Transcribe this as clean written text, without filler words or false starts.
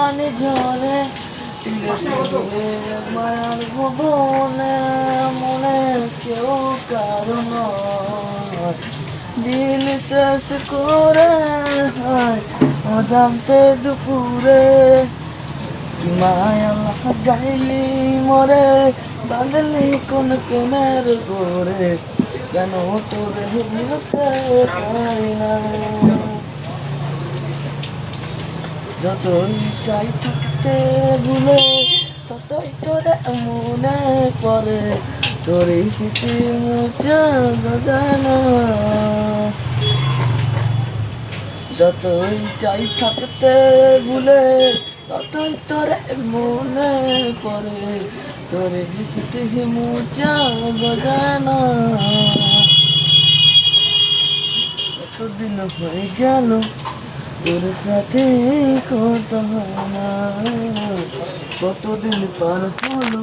পানি ঝরে মায়ার ভুবনে মনে কেউ কারণ দিন শেষ করে অজান্তে দুপুরে মায়া গাইলি মরে বাঁধলি কোন প্রেমের গোরে কেন তোরে ভুলতে পারি না যতই চাই থাকতে ভুলে ততই তোরে মনে পড়ে তোর স্মৃতি মুছে যায় না যতই চাই থাকতে ভুলে ততই তোরে মনে পড়ে তোর স্মৃতি মুছে যায় না কতদিন হয়ে গেল তোর সাথে কথা হয় না কতদিন পার হলো